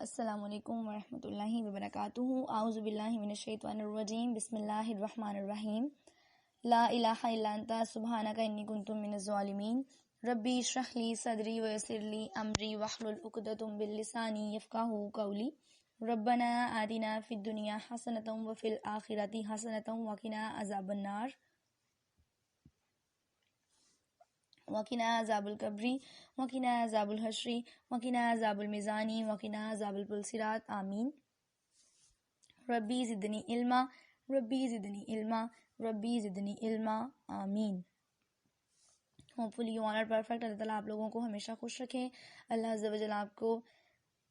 السلام علیکم ورحمۃ اللہ وبرکاتہ. اعوذ باللہ من الشیطان الرجیم. بسم اللہ الرحمن الرحیم. لا الہ الا انت سبحانک انی کنت من الظالمین. ربی اشرح لی صدری ویسر لی امری واحلل عقدۃ من لسانی یفقہوا قولی. ربنا آتنا فی الدنیا حسنۃ وفی الآخرۃ حسنۃ وقنا عذاب النار وقنا عذاب القبر وقنا عذاب الحشر وقنا عذاب المیزان وقنا عذاب الصراط. آمین. ربی زدنی علما ربی زدنی علما ربی زدنی علما. آمین. Hopefully you are perfect. اللہ تعالیٰ آپ لوگوں کو ہمیشہ خوش رکھیں. اللہ عز و جل آپ کو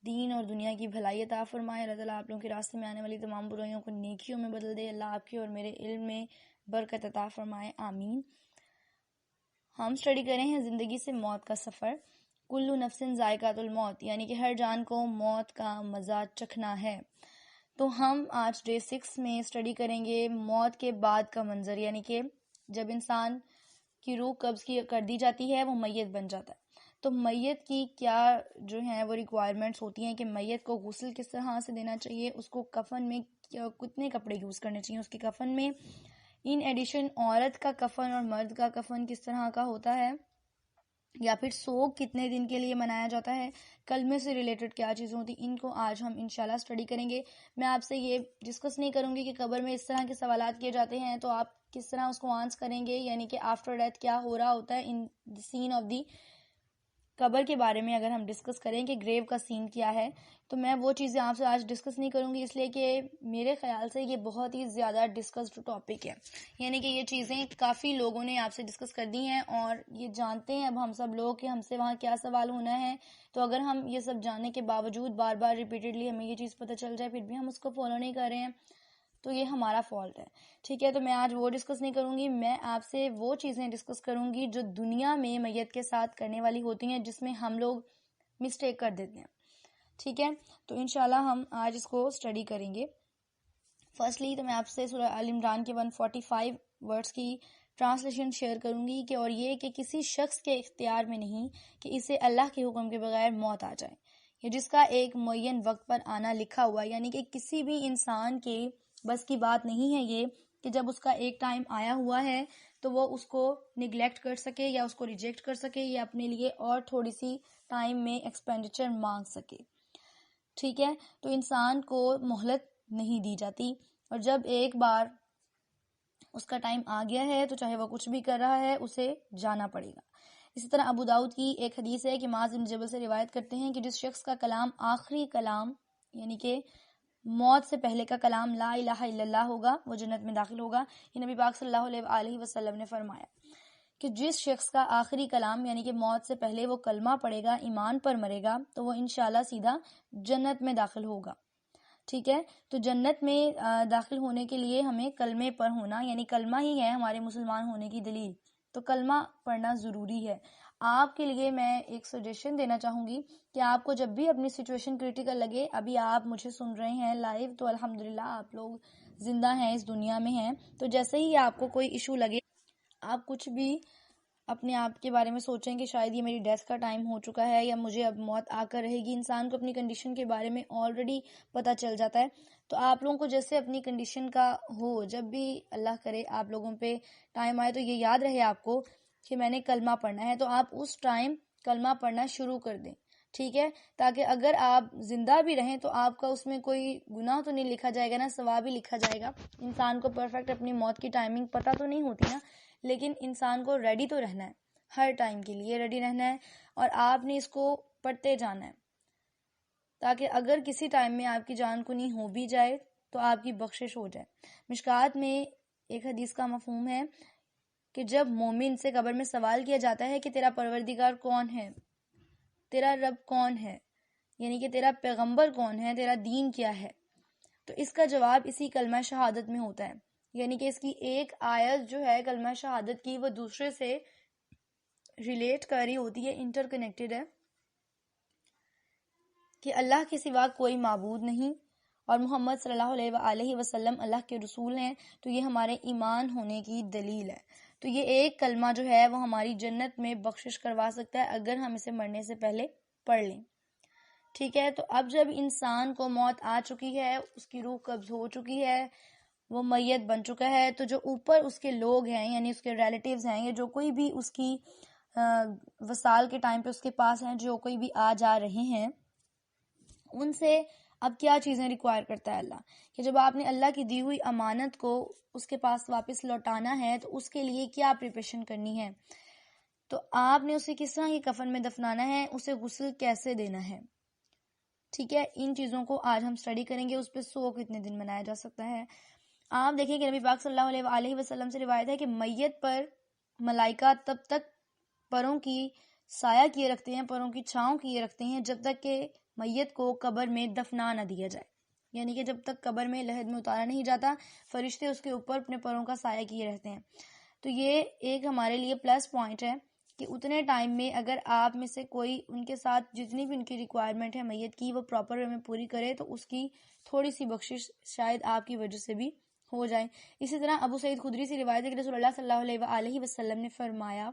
دین اور دنیا کی بھلائی عطا فرمائے. اللہ تعالیٰ آپ لوگوں کے راستے میں آنے والی تمام برائیوں کو نیکیوں میں بدل دے. اللہ آپ کے اور میرے علم میں برکت عطا فرمائے. آمین. ہم اسٹڈی کریں ہیں زندگی سے موت کا سفر. کلو نفس ذائقۃ الموت، یعنی کہ ہر جان کو موت کا مزہ چکھنا ہے. تو ہم آج ڈے 6 میں اسٹڈی کریں گے موت کے بعد کا منظر، یعنی کہ جب انسان کی روح قبض کر دی جاتی ہے وہ میت بن جاتا ہے. تو میت کی کیا جو ہیں وہ ریکوائرمنٹس ہوتی ہیں کہ میت کو غسل کس طرح سے دینا چاہیے، اس کو کفن میں کتنے کپڑے یوز کرنے چاہیے اس کے کفن میں. ان ایڈیشن عورت کا کفن اور مرد کا کفن کس طرح کا ہوتا ہے، یا پھر سوگ کتنے دن کے لیے منایا جاتا ہے، کلمے سے ریلیٹڈ کیا چیزیں ہوتی ہیں، ان کو آج ہم انشاءاللہ اسٹڈی کریں گے. میں آپ سے یہ ڈسکس نہیں کروں گی کہ قبر میں اس طرح کے سوالات کیے جاتے ہیں تو آپ کس طرح اس کو آنسر کریں گے، یعنی کہ آفٹر ڈیتھ کیا ہو رہا ہوتا ہے ان سین آف دی قبر کے بارے میں. اگر ہم ڈسکس کریں کہ گریو کا سین کیا ہے تو میں وہ چیزیں آپ سے آج ڈسکس نہیں کروں گی، اس لیے کہ میرے خیال سے یہ بہت ہی زیادہ ڈسکسڈ ٹاپک ہے. یعنی کہ یہ چیزیں کافی لوگوں نے آپ سے ڈسکس کر دی ہیں اور یہ جانتے ہیں اب ہم سب لوگ کہ ہم سے وہاں کیا سوال ہونا ہے. تو اگر ہم یہ سب جاننے کے باوجود بار بار ریپیٹڈلی ہمیں یہ چیز پتہ چل جائے پھر بھی ہم اس کو فالو نہیں کر رہے ہیں تو یہ ہمارا فالٹ ہے. ٹھیک ہے، تو میں آج وہ ڈسکس نہیں کروں گی. میں آپ سے وہ چیزیں ڈسکس کروں گی جو دنیا میں میت کے ساتھ کرنے والی ہوتی ہیں جس میں ہم لوگ مسٹیک کر دیتے ہیں. ٹھیک ہے، تو انشاءاللہ ہم آج اس کو اسٹڈی کریں گے. فرسٹلی تو میں آپ سے سورہ آل عمران کے 145 ورڈز کی ٹرانسلیشن شیئر کروں گی کہ اور یہ کہ کسی شخص کے اختیار میں نہیں کہ اسے اللہ کے حکم کے بغیر موت آ جائے، یا جس کا ایک معین وقت پر آنا لکھا ہوا ہے. یعنی کہ کسی بھی انسان کے بس کی بات نہیں ہے یہ کہ جب اس کا ایک ٹائم آیا ہوا ہے تو وہ اس کو نگلیکٹ کر سکے یا اس کو ریجیکٹ کر سکے یا اپنے لیے اور تھوڑی سی ٹائم میں ایکسپینڈیچر مانگ سکے. ٹھیک ہے، تو انسان کو مہلت نہیں دی جاتی، اور جب ایک بار اس کا ٹائم آ گیا ہے تو چاہے وہ کچھ بھی کر رہا ہے اسے جانا پڑے گا. اسی طرح ابو داؤد کی ایک حدیث ہے کہ معاذ بن جبل سے روایت کرتے ہیں کہ جس شخص کا کلام آخری کلام یعنی کہ موت سے پہلے کا کلام لا الہ الا اللہ ہوگا وہ جنت میں داخل ہوگا. یہ نبی پاک صلی اللہ علیہ وآلہ وسلم نے فرمایا کہ جس شخص کا آخری کلام یعنی کہ موت سے پہلے وہ کلمہ پڑھے گا، ایمان پر مرے گا تو وہ انشاءاللہ سیدھا جنت میں داخل ہوگا. ٹھیک ہے، تو جنت میں داخل ہونے کے لیے ہمیں کلمے پر ہونا، یعنی کلمہ ہی ہے ہمارے مسلمان ہونے کی دلیل. تو کلمہ پڑھنا ضروری ہے. آپ کے لیے میں ایک سجیشن دینا چاہوں گی کہ آپ کو جب بھی اپنی سچویشن کریٹیکل لگے، ابھی آپ مجھے سن رہے ہیں لائیو تو الحمدللہ آپ لوگ زندہ ہیں، اس دنیا میں ہیں، تو جیسے ہی آپ کو کوئی ایشو لگے، آپ کچھ بھی اپنے آپ کے بارے میں سوچیں کہ شاید یہ میری ڈیتھ کا ٹائم ہو چکا ہے یا مجھے اب موت آ کر رہے گی. انسان کو اپنی کنڈیشن کے بارے میں آلریڈی پتہ چل جاتا ہے. تو آپ لوگوں کو جیسے اپنی کنڈیشن کا ہو، جب بھی اللہ کرے آپ لوگوں پہ ٹائم آئے تو یہ یاد رہے آپ کو کہ میں نے کلمہ پڑھنا ہے، تو آپ اس ٹائم کلمہ پڑھنا شروع کر دیں. ٹھیک ہے، تاکہ اگر آپ زندہ بھی رہیں تو آپ کا اس میں کوئی گناہ تو نہیں لکھا جائے گا نا، ثواب ہی لکھا جائے گا. انسان کو پرفیکٹ اپنی موت کی ٹائمنگ پتہ تو نہیں ہوتی نا، لیکن انسان کو ریڈی تو رہنا ہے، ہر ٹائم کے لیے ریڈی رہنا ہے، اور آپ نے اس کو پڑھتے جانا ہے تاکہ اگر کسی ٹائم میں آپ کی جان کنی ہو بھی جائے تو آپ کی بخشش ہو جائے. مشکات میں ایک حدیث کا مفہوم ہے کہ جب مومن سے قبر میں سوال کیا جاتا ہے کہ تیرا پروردگار کون ہے، تیرا رب کون ہے، یعنی کہ تیرا پیغمبر کون ہے، تیرا دین کیا ہے، تو اس کا جواب اسی کلمہ شہادت میں ہوتا ہے. یعنی کہ اس کی ایک آیت جو ہے کلمہ شہادت کی وہ دوسرے سے ریلیٹ کر رہی ہوتی ہے، انٹر کنیکٹڈ ہے کہ اللہ کے سوا کوئی معبود نہیں اور محمد صلی اللہ علیہ وآلہ وسلم اللہ کے رسول ہیں. تو یہ ہمارے ایمان ہونے کی دلیل ہے. تو یہ ایک کلمہ جو ہے وہ ہماری جنت میں بخشش کروا سکتا ہے اگر ہم اسے مرنے سے پہلے پڑھ لیں. ٹھیک ہے، تو اب جب انسان کو موت آ چکی ہے، اس کی روح قبض ہو چکی ہے، وہ میت بن چکا ہے، تو جو اوپر اس کے لوگ ہیں یعنی اس کے ریلیٹیوز ہیں یا جو کوئی بھی اس کی وصال کے ٹائم پہ اس کے پاس ہیں، جو کوئی بھی آ جا رہے ہیں، ان سے اب کیا چیزیں ریکوائر کرتا ہے اللہ کہ جب آپ نے اللہ کی دی ہوئی امانت کو اس کے پاس واپس لوٹانا ہے تو اس کے لیے کیا پریپریشن کرنی ہے، تو آپ نے اسے کس طرح کی کفن میں دفنانا ہے، اسے غسل کیسے دینا ہے. ٹھیک ہے، ان چیزوں کو آج ہم اسٹڈی کریں گے. اس پہ 100 کتنے دن منایا جا سکتا ہے. آپ دیکھیں کہ نبی پاک صلی اللہ علیہ وسلم سے روایت ہے کہ میت پر ملائکہ تب تک پروں کی سایہ کیے رکھتے ہیں، پروں کی چھاؤں کیے رکھتے ہیں جب تک کہ میت کو قبر میں دفنا نہ دیا جائے. یعنی کہ جب تک قبر میں لحد میں اتارا نہیں جاتا، فرشتے اس کے اوپر اپنے پروں کا سایہ کیے رہتے ہیں. تو یہ ایک ہمارے لیے پلس پوائنٹ ہے کہ اتنے ٹائم میں اگر آپ میں سے کوئی ان کے ساتھ جتنی بھی ان کی ریکوائرمنٹ ہے میت کی وہ پراپر وے میں پوری کرے تو اس کی تھوڑی سی بخشش شاید آپ کی وجہ سے بھی ہو جائے. اسی طرح ابو سعید خدری سے روایت ہے کہ رسول اللہ صلی اللہ علیہ وسلم نے فرمایا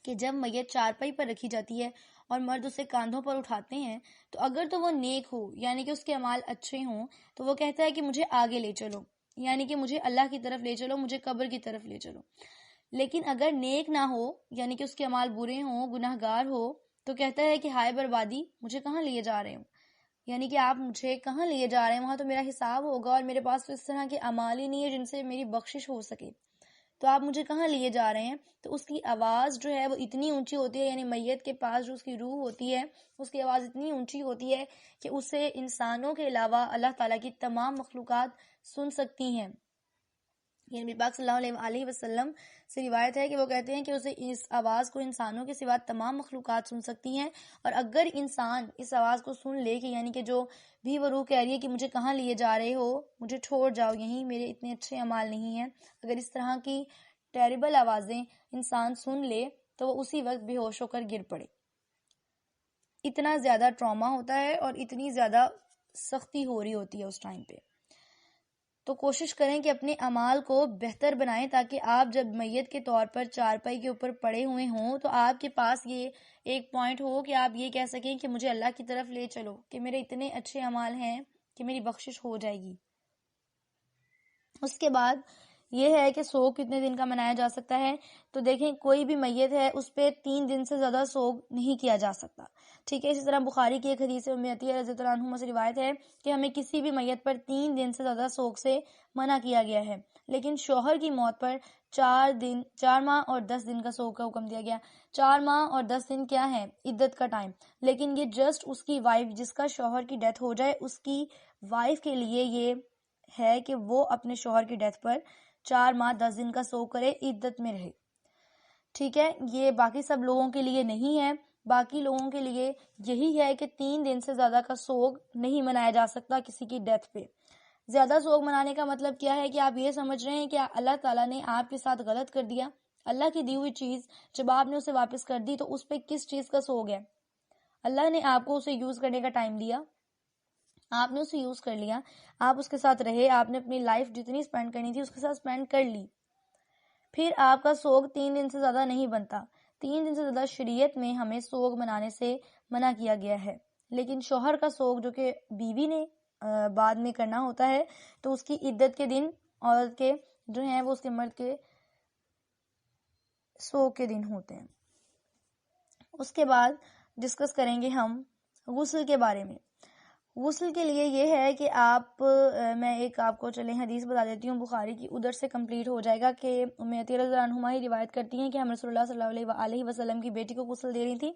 کہ جب میت چارپائی پر رکھی جاتی ہے اور مرد اسے کاندھوں پر اٹھاتے ہیں تو اگر تو وہ نیک ہو یعنی کہ اس کے اعمال اچھے ہوں تو وہ کہتا ہے کہ مجھے آگے لے چلو، یعنی کہ مجھے اللہ کی طرف لے چلو، مجھے قبر کی طرف لے چلو. لیکن اگر نیک نہ ہو یعنی کہ اس کے اعمال برے ہوں، گناہ گار ہو، تو کہتا ہے کہ ہائے بربادی، مجھے کہاں لیے جا رہے ہوں، یعنی کہ آپ مجھے کہاں لیے جا رہے ہیں، وہاں تو میرا حساب ہوگا اور میرے پاس تو اس طرح کے اعمال ہی نہیں ہے جن سے میری بخشش ہو سکے، تو آپ مجھے کہاں لیے جا رہے ہیں. تو اس کی آواز جو ہے وہ اتنی اونچی ہوتی ہے، یعنی میت کے پاس جو اس کی روح ہوتی ہے اس کی آواز اتنی اونچی ہوتی ہے کہ اسے انسانوں کے علاوہ اللہ تعالیٰ کی تمام مخلوقات سن سکتی ہیں. یہ نبی پاک صلی اللہ علیہ وسلم سے روایت ہے کہ وہ کہتے ہیں کہ اسے اس آواز کو انسانوں کے سوا تمام مخلوقات سن سکتی ہیں، اور اگر انسان اس آواز کو سن لے کہ یعنی کہ جو بھی وہ روح کہہ رہی ہے کہ مجھے کہاں لیے جا رہے ہو، مجھے چھوڑ جاؤ یہیں، میرے اتنے اچھے اعمال نہیں ہیں، اگر اس طرح کی ٹیریبل آوازیں انسان سن لے تو وہ اسی وقت بے ہوش ہو کر گر پڑے. اتنا زیادہ ٹراما ہوتا ہے اور اتنی زیادہ سختی ہو رہی ہوتی ہے اس ٹائم پہ. تو کوشش کریں کہ اپنے اعمال کو بہتر بنائیں تاکہ آپ جب میت کے طور پر چارپائی کے اوپر پڑے ہوئے ہوں تو آپ کے پاس یہ ایک پوائنٹ ہو کہ آپ یہ کہہ سکیں کہ مجھے اللہ کی طرف لے چلو، کہ میرے اتنے اچھے اعمال ہیں کہ میری بخشش ہو جائے گی. اس کے بعد یہ ہے کہ سوگ کتنے دن کا منایا جا سکتا ہے. تو دیکھیں کوئی بھی میت ہے اس پہ 3 دن سے زیادہ سوگ نہیں کیا جا سکتا. ٹھیک ہے، اسی طرح بخاری کی ایک حدیث ام عطیہ رضی اللہ عنہا سے روایت ہے کہ ہمیں کسی بھی میت پر 3 دن سے زیادہ سوگ سے منع کیا گیا ہے، لیکن شوہر کی موت پر 4 ماہ اور 10 دن کا سوگ کا حکم دیا گیا. 4 ماہ اور 10 دن کیا ہے؟ عدت کا ٹائم. لیکن یہ جسٹ اس کی وائف جس کا شوہر کی ڈیتھ ہو جائے اس کی وائف کے لیے یہ ہے کہ وہ اپنے شوہر کی ڈیتھ پر 4 ماہ 10 دن کا سوگ کرے، عدت میں رہے. ٹھیک ہے، یہ باقی سب لوگوں کے لیے نہیں ہے. باقی لوگوں کے لیے یہی ہے کہ 3 دن سے زیادہ کا سوگ نہیں منایا جا سکتا کسی کی ڈیتھ پہ. زیادہ سوگ منانے کا مطلب کیا ہے کہ آپ یہ سمجھ رہے ہیں کہ اللہ تعالیٰ نے آپ کے ساتھ غلط کر دیا. اللہ کی دی ہوئی چیز جب آپ نے اسے واپس کر دی تو اس پہ کس چیز کا سوگ ہے؟ اللہ نے آپ کو اسے یوز کرنے کا ٹائم دیا، آپ نے اسے یوز کر لیا، آپ اس کے ساتھ رہے، آپ نے اپنی لائف جتنی سپینڈ کرنی تھی اس کے ساتھ سپینڈ کر لی، پھر آپ کا سوگ 3 دن سے زیادہ نہیں بنتا. 3 دن سے زیادہ شریعت میں ہمیں سوگ منانے سے منع کیا گیا ہے. لیکن شوہر کا سوگ جو کہ بیوی نے بعد میں کرنا ہوتا ہے تو اس کی عدت کے دن عورت کے جو ہیں وہ اس کے مرد کے سوگ کے دن ہوتے ہیں. اس کے بعد ڈسکس کریں گے ہم غسل کے بارے میں. غسل کے لیے یہ ہے کہ میں ایک آپ کو چلیں حدیث بتا دیتی ہوں بخاری کی، ادھر سے کمپلیٹ ہو جائے گا کہ ام عطیہ رضی اللہ عنہا ہی روایت کرتی ہیں کہ ہم رسول اللہ صلی اللہ علیہ وسلم کی بیٹی کو غسل دے رہی تھی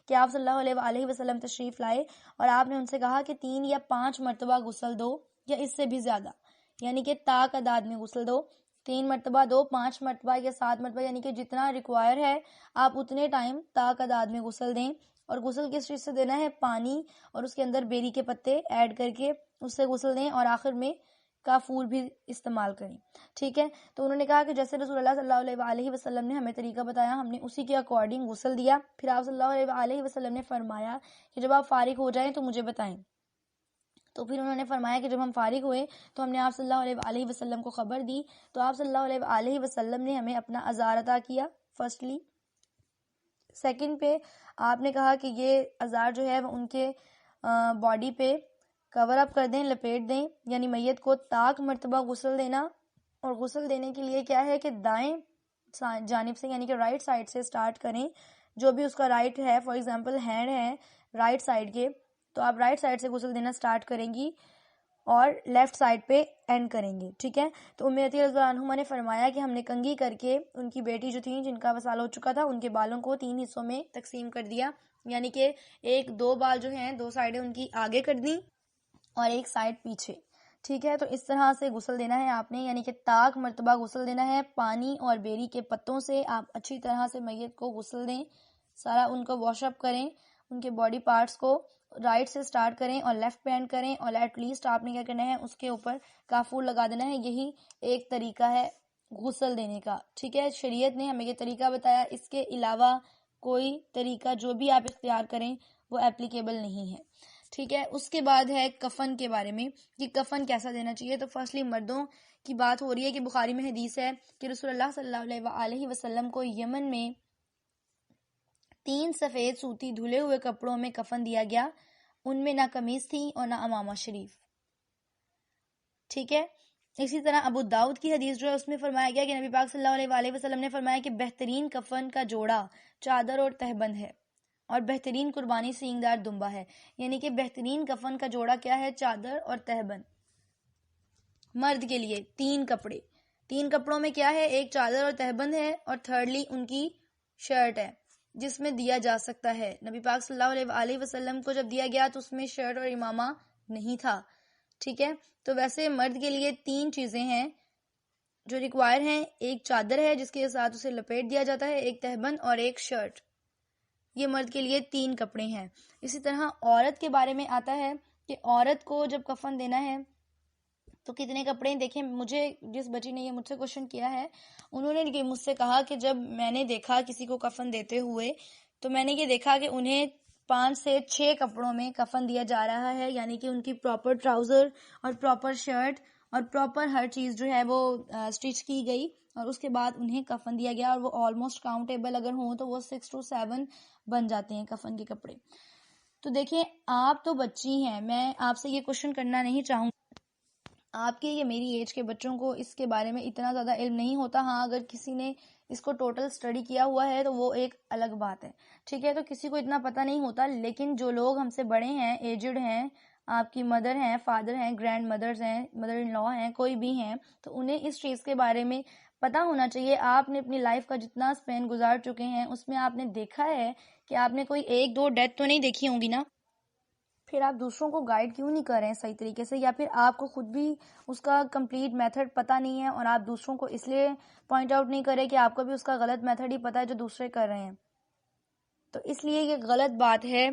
کہ آپ صلی اللہ علیہ وسلم تشریف لائے اور آپ نے ان سے کہا کہ 3 یا 5 مرتبہ غسل دو یا اس سے بھی زیادہ، یعنی کہ تا تعداد میں غسل دو. 3 مرتبہ دو، 5 مرتبہ یا 7 مرتبہ، یعنی کہ جتنا ریکوائر ہے آپ اتنے ٹائم تا تعداد میں غسل دیں. اور غسل کس چیز سے دینا ہے؟ پانی اور اس کے اندر بیری کے پتے ایڈ کر کے اس سے غسل دیں، اور آخر میں کافور بھی استعمال کریں. ٹھیک ہے، تو انہوں نے کہا کہ جیسے رسول اللہ صلی اللہ علیہ وسلم نے ہمیں طریقہ بتایا ہم نے اسی کے اکارڈنگ غسل دیا. پھر آپ صلی اللہ علیہ وسلم نے فرمایا کہ جب آپ فارغ ہو جائیں تو مجھے بتائیں. تو پھر انہوں نے فرمایا کہ جب ہم فارغ ہوئے تو ہم نے آپ صلی اللہ علیہ وسلم کو خبر دی تو آپ صلی اللہ علیہ وسلم نے ہمیں اپنا عذار عطا کیا فرسٹلی. سیکنڈ پہ آپ نے کہا کہ یہ ازار جو ہے وہ ان کے باڈی پہ کور اپ کر دیں، لپیٹ دیں، یعنی میت کو طاق مرتبہ غسل دینا. اور غسل دینے کے لیے کیا ہے کہ دائیں جانب سے یعنی کہ رائٹ سائڈ سے سٹارٹ کریں. جو بھی اس کا رائٹ ہے، فار ایگزامپل ہینڈ ہے رائٹ سائڈ کے، تو آپ رائٹ سائڈ سے غسل دینا سٹارٹ کریں گی اور لیفٹ سائڈ پہ اینڈ کریں گے. ٹھیک ہے. تو ام عطیہ رضی اللہ عنہما نے فرمایا کہ ہم نے کنگھی کر کے ان کی بیٹی جو تھی جن کا وصال ہو چکا تھا، ان کے بالوں کو 3 حصوں میں تقسیم کر دیا، یعنی کہ دو بال جو ہیں 2 سائڈیں ان کی آگے کر دیں اور ایک سائڈ پیچھے. ٹھیک ہے. تو اس طرح سے غسل دینا ہے آپ نے، یعنی کہ طاق مرتبہ غسل دینا ہے. پانی اور بیری کے پتوں سے آپ اچھی طرح سے میت کو غسل دیں، سارا ان کو واش اپ کریں، ان کے باڈی پارٹس کو رائٹ سے سٹارٹ کریں اور لیفٹ پہ اینڈ کریں، اور ایٹ لیسٹ آپ نے کیا کرنا ہے، اس کے اوپر کافور لگا دینا ہے. یہی ایک طریقہ ہے غسل دینے کا. ٹھیک ہے. شریعت نے ہمیں یہ طریقہ بتایا، اس کے علاوہ کوئی طریقہ جو بھی آپ اختیار کریں وہ اپلیکیبل نہیں ہے. ٹھیک ہے. اس کے بعد ہے کفن کے بارے میں کہ کفن کیسا دینا چاہیے. تو فرسٹلی مردوں کی بات ہو رہی ہے کہ بخاری میں حدیث ہے کہ رسول اللہ صلی اللہ علیہ وسلم کو یمن میں 3 سفید سوتی دھلے ہوئے کپڑوں میں کفن دیا گیا. ان میں نہ قمیص تھی اور نہ امامہ شریف. ٹھیک ہے. اسی طرح ابو داؤد کی حدیث جو ہے اس میں فرمایا گیا کہ نبی پاک صلی اللہ علیہ وسلم نے فرمایا کہ بہترین کفن کا جوڑا چادر اور تہبند ہے، اور بہترین قربانی سینگدار دمبا ہے. یعنی کہ بہترین کفن کا جوڑا کیا ہے؟ چادر اور تہبند. مرد کے لیے 3 کپڑے، 3 کپڑوں میں کیا ہے؟ ایک چادر اور تہبند ہے، اور تھرڈلی ان کی شرٹ ہے جس میں دیا جا سکتا ہے. نبی پاک صلی اللہ علیہ وسلم کو جب دیا گیا تو اس میں شرٹ اور امامہ نہیں تھا. ٹھیک ہے. تو ویسے مرد کے لیے 3 چیزیں ہیں جو ریکوائر ہیں. ایک چادر ہے جس کے ساتھ اسے لپیٹ دیا جاتا ہے، ایک تہبند اور ایک شرٹ. یہ مرد کے لیے 3 کپڑے ہیں. اسی طرح عورت کے بارے میں آتا ہے کہ عورت کو جب کفن دینا ہے تو کتنے کپڑے. دیکھیں، مجھے جس بچی نے یہ مجھ سے کوشچن کیا ہے، انہوں نے مجھ سے کہا کہ جب میں نے دیکھا کسی کو کفن دیتے ہوئے تو میں نے یہ دیکھا کہ انہیں 5 سے 6 کپڑوں میں کفن دیا جا رہا ہے. یعنی کہ ان کی پراپر ٹراؤزر اور پراپر شرٹ اور پراپر ہر چیز جو ہے وہ اسٹچ کی گئی، اور اس کے بعد انہیں کفن دیا گیا. اور وہ آلموسٹ کاؤنٹیبل اگر ہوں تو وہ 6 to 7 بن جاتے ہیں کفن کے کپڑے. تو دیکھیں، آپ تو بچی ہیں، میں آپ سے یہ کوشچن کرنا نہیں چاہوں. آپ کے یا میری ایج کے بچوں کو اس کے بارے میں اتنا زیادہ علم نہیں ہوتا. ہاں، اگر کسی نے اس کو ٹوٹل اسٹڈی کیا ہوا ہے تو وہ ایک الگ بات ہے. ٹھیک ہے. تو کسی کو اتنا پتہ نہیں ہوتا. لیکن جو لوگ ہم سے بڑے ہیں، ایجڈ ہیں، آپ کی مدر ہیں، فادر ہیں، گرینڈ مدرز ہیں، مدر ان لا ہیں، کوئی بھی ہیں، تو انہیں اس چیز کے بارے میں پتہ ہونا چاہیے. آپ نے اپنی لائف کا جتنا اسپین گزار چکے ہیں اس میں آپ نے دیکھا ہے کہ آپ نے کوئی 1-2 ڈیتھ تو نہیں دیکھی ہوں گی نا. پھر آپ دوسروں کو گائیڈ کیوں نہیں کر رہے ہیں صحیح طریقے سے؟ یا پھر آپ کو خود بھی اس کا کمپلیٹ میتھڈ پتہ نہیں ہے اور آپ دوسروں کو اس لیے پوائنٹ آؤٹ نہیں کر رہے کہ آپ کو بھی اس کا غلط میتھڈ ہی پتہ ہے جو دوسرے کر رہے ہیں. تو اس لیے یہ غلط بات ہے.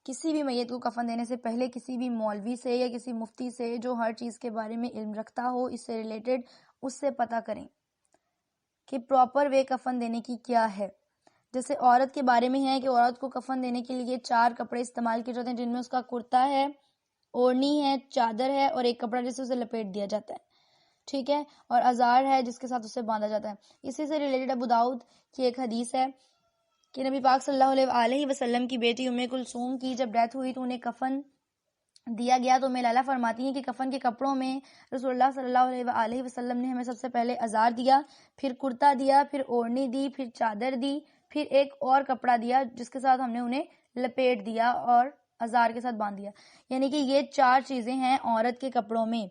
کسی بھی میت کو کفن دینے سے پہلے کسی بھی مولوی سے یا کسی مفتی سے جو ہر چیز کے بارے میں علم رکھتا ہو اس سے ریلیٹڈ، اس سے پتہ کریں کہ پراپر وے کفن دینے کی کیا ہے. جیسے عورت کے بارے میں ہے کہ عورت کو کفن دینے کے لیے 4 کپڑے استعمال کیے جاتے ہیں، جن میں اس کا کرتا ہے، اوڑھنی ہے، چادر ہے، اور ایک کپڑا جسے اسے لپیٹ دیا جاتا ہے. ٹھیک ہے. اور ازار ہے جس کے ساتھ اسے باندھا جاتا ہے. اسی سے ریلیٹڈ ابو داؤد کی ایک حدیث ہے کہ نبی پاک صلی اللہ علیہ وسلم کی بیٹی ام کلثوم کی جب ڈیتھ ہوئی تو انہیں کفن دیا گیا. تو لالا فرماتی ہیں کہ کفن کے کپڑوں میں رسول اللہ صلی اللہ علیہ وسلم نے ہمیں سب سے پہلے ازار دیا، پھر کرتا دیا، پھر اوڑھنی دی، پھر چادر دی، پھر ایک اور کپڑا دیا جس کے ساتھ ہم نے انہیں لپیٹ دیا اور ازار کے ساتھ باندھ دیا. یعنی کہ یہ 4 چیزیں ہیں عورت کے کپڑوں میں.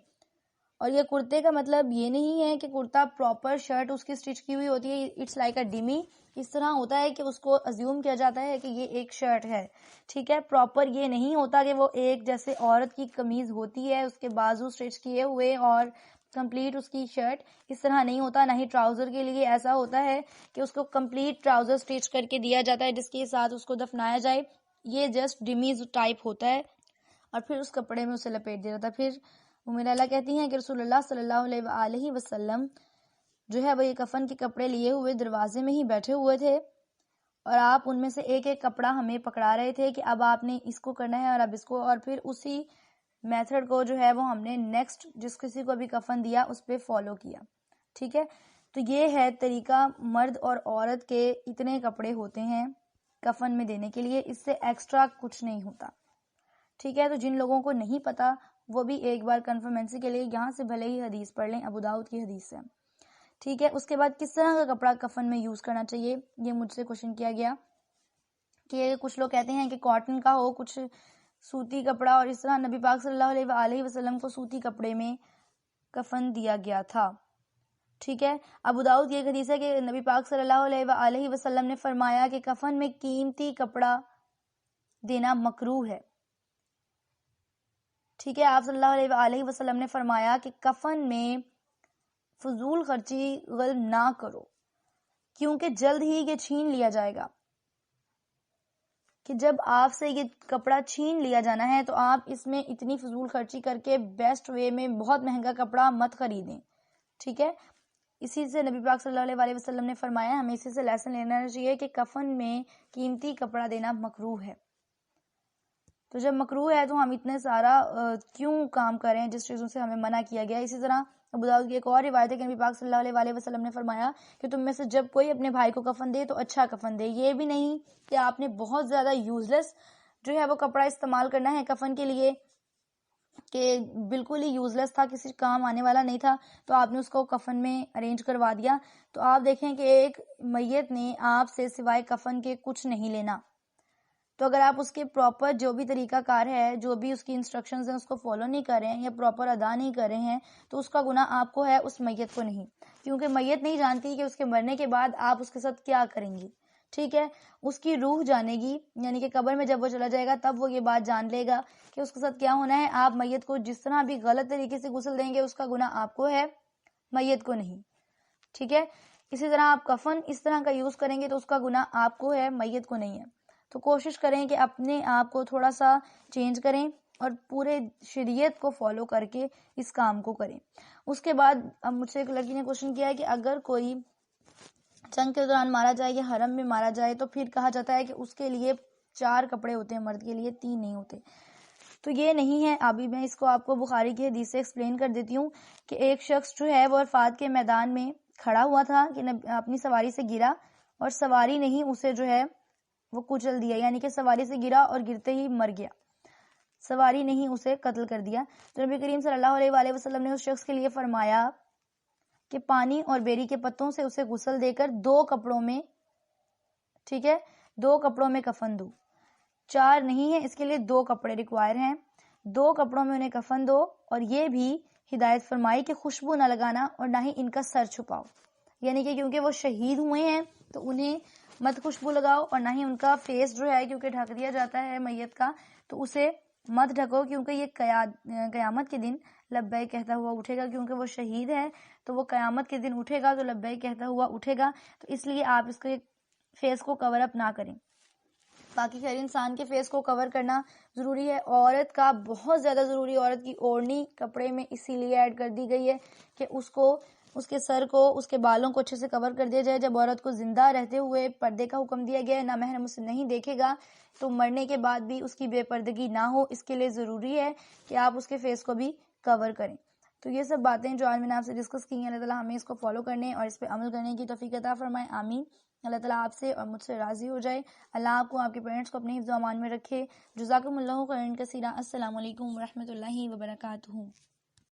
اور یہ کرتے کا مطلب یہ نہیں ہے کہ کرتا پراپر شرٹ اس کی سٹچ کی ہوئی ہوتی ہے، اٹس لائک اے ڈیمی. اس طرح ہوتا ہے کہ اس کو ازیوم کیا جاتا ہے کہ یہ ایک شرٹ ہے. ٹھیک ہے. پراپر یہ نہیں ہوتا کہ وہ ایک جیسے عورت کی قمیض ہوتی ہے اس کے بازو سٹچ کیے ہوئے اور کمپلیٹ اس کی شرٹ، اس طرح نہیں ہوتا. نہ ہی ٹراؤزر کے لیے ایسا ہوتا ہے کہ اس کو کمپلیٹ ٹراؤزر سٹچ کر کے دیا جاتا ہے جس کے ساتھ اس کو دفنایا جائے. یہ جسٹ ڈیمیز ٹائپ ہوتا ہے اور پھر اس کپڑے میں اسے لپیٹ دیا جاتا ہے. پھر امیر اللہ کہتی ہیں کہ رسول اللہ صلی اللہ علیہ وسلم جو ہے وہ یہ کفن کے کپڑے لیے ہوئے دروازے میں ہی بیٹھے ہوئے تھے، اور آپ ان میں سے ایک ایک کپڑا ہمیں پکڑا رہے تھے کہ اب آپ نے اس کو کرنا ہے اور اب اس کو، اور پھر اسی میتھڈ کو جو ہے وہ ہم نے نیکسٹ جس کسی کو بھی کفن دیا اس پہ فالو کیا. ٹھیک ہے. تو یہ ہے طریقہ مرد اور عورت کے اتنے کپڑے ہوتے ہیں کفن میں دینے کے لیے، اس سے ایکسٹرا کچھ نہیں ہوتا. ٹھیک ہے، تو جن لوگوں کو نہیں پتا وہ بھی ایک بار کنفرمنسی کے لیے یہاں سے بھلے ہی حدیث پڑھ لیں، ابو داؤد کی حدیث سے. ٹھیک ہے، اس کے بعد کس طرح کا کپڑا کفن میں یوز کرنا چاہیے، یہ مجھ سے کوشچن کیا گیا کہ کچھ لوگ کہتے ہیں کہ کاٹن کا ہو، کچھ سوتی کپڑا، اور اس طرح نبی پاک صلی اللہ علیہ وآلہ وسلم کو سوتی کپڑے میں کفن دیا گیا تھا. ٹھیک ہے، ابو داؤد یہ حدیث ہے کہ نبی پاک صلی اللہ علیہ وآلہ وسلم نے فرمایا کہ کفن میں قیمتی کپڑا دینا مکروہ ہے. ٹھیک ہے، آپ صلی اللہ علیہ وآلہ وسلم نے فرمایا کہ کفن میں فضول خرچی غلط نہ کرو، کیونکہ جلد ہی یہ چھین لیا جائے گا. کہ جب آپ سے یہ کپڑا چھین لیا جانا ہے تو آپ اس میں اتنی فضول خرچی کر کے بیسٹ وے میں بہت مہنگا کپڑا مت خریدیں. ٹھیک ہے، اسی سے نبی پاک صلی اللہ علیہ وآلہ وسلم نے فرمایا، ہمیں اسی سے لیسن لینا چاہیے کہ کفن میں قیمتی کپڑا دینا مکروہ ہے. تو جب مکروہ ہے تو ہم اتنے سارا کیوں کام کریں جس چیزوں سے ہمیں منع کیا گیا. اسی طرح ابو داؤد کی ایک اور روایت ہے کہ نبی پاک صلی اللہ علیہ وآلہ وسلم نے فرمایا کہ تم میں سے جب کوئی اپنے بھائی کو کفن دے تو اچھا کفن دے. یہ بھی نہیں کہ آپ نے بہت زیادہ یوز لیس جو ہے وہ کپڑا استعمال کرنا ہے کفن کے لیے، کہ بالکل ہی یوز لیس تھا، کسی کام آنے والا نہیں تھا، تو آپ نے اس کو کفن میں ارینج کروا دیا. تو آپ دیکھیں کہ ایک میت نے آپ سے سوائے کفن کے کچھ نہیں لینا. تو اگر آپ اس کے پراپر جو بھی طریقہ کار ہے، جو بھی اس کی انسٹرکشنز ہیں، اس کو فالو نہیں کر رہے ہیں یا پراپر ادا نہیں کر رہے ہیں، تو اس کا گناہ آپ کو ہے، اس میت کو نہیں. کیونکہ میت نہیں جانتی کہ اس کے مرنے کے بعد آپ اس کے ساتھ کیا کریں گی. ٹھیک ہے، اس کی روح جانے گی، یعنی کہ قبر میں جب وہ چلا جائے گا تب وہ یہ بات جان لے گا کہ اس کے ساتھ کیا ہونا ہے. آپ میت کو جس طرح بھی غلط طریقے سے غسل دیں گے اس کا گناہ آپ کو ہے، میت کو نہیں. ٹھیک ہے، اسی طرح آپ کفن اس طرح کا یوز کریں گے تو اس کا گناہ آپ کو ہے، میت کو نہیں ہے. تو کوشش کریں کہ اپنے آپ کو تھوڑا سا چینج کریں اور پورے شریعت کو فالو کر کے اس کام کو کریں. اس کے بعد اب مجھ سے ایک لڑکی نے کوشچن کیا ہے کہ اگر کوئی جنگ کے دوران مارا جائے یا حرم میں مارا جائے تو پھر کہا جاتا ہے کہ اس کے لیے 4 کپڑے ہوتے ہیں، مرد کے لیے 3 نہیں ہوتے. تو یہ نہیں ہے. ابھی میں اس کو آپ کو بخاری کی حدیث سے ایکسپلین کر دیتی ہوں کہ ایک شخص جو ہے وہ عرفات کے میدان میں کھڑا ہوا تھا کہ اپنی سواری سے گرا اور سواری نے ہی اسے جو ہے وہ کچل دیا، یعنی کہ سواری سے گرا اور گرتے ہی مر گیا، سواری نے ہی اسے قتل کر دیا. تو نبی کریم صلی اللہ علیہ وآلہ وسلم نے اس شخص کے لیے فرمایا کہ پانی اور بیری کے پتوں سے اسے غسل دے کر 2 کپڑوں میں، ٹھیک ہے، 2 کپڑوں میں کفن دو. 4 نہیں ہے، اس کے لیے 2 کپڑے ریکوائر ہیں. 2 کپڑوں میں انہیں کفن دو، اور یہ بھی ہدایت فرمائی کہ خوشبو نہ لگانا اور نہ ہی ان کا سر چھپاؤ. یعنی کہ کیونکہ وہ شہید ہوئے ہیں تو انہیں مت خوشبو لگاؤ، اور نہ ہی ان کا فیس جو ہے کیونکہ ڈھک دیا جاتا ہے میت کا تو اسے مت ڈھکو، کیونکہ یہ قیامت کے دن لبیک کہتا ہوا اٹھے گا. کیونکہ وہ شہید ہے تو وہ قیامت کے دن اٹھے گا تو لبیک کہتا ہوا اٹھے گا. تو اس لیے آپ اس کے فیس کو کور اپ نہ کریں. باقی خیر انسان کے فیس کو کور کرنا ضروری ہے. عورت کا بہت زیادہ ضروری، عورت کی اوڑھنی کپڑے میں اسی لیے ایڈ کر دی گئی ہے کہ اس کو، اس کے سر کو، اس کے بالوں کو اچھے سے کور کر دیا جائے. جب عورت کو زندہ رہتے ہوئے پردے کا حکم دیا گیا ہے، نہ محرم اسے نہیں دیکھے گا، تو مرنے کے بعد بھی اس کی بے پردگی نہ ہو. اس کے لیے ضروری ہے کہ آپ اس کے فیس کو بھی کور کریں. تو یہ سب باتیں جو آج میں نے آپ سے ڈسکس کی ہیں، اللہ تعالیٰ ہمیں اس کو فالو کرنے اور اس پہ عمل کرنے کی توفیق عطا فرمائے. آمین. اللہ تعالیٰ آپ سے اور مجھ سے راضی ہو جائے. اللہ آپ کو، آپ کے پیرنٹس کو اپنے حفظ و امان میں رکھے. جزاکم اللہ خیرا کثیرا. السلام علیکم ورحمۃ اللہ وبرکاتہ.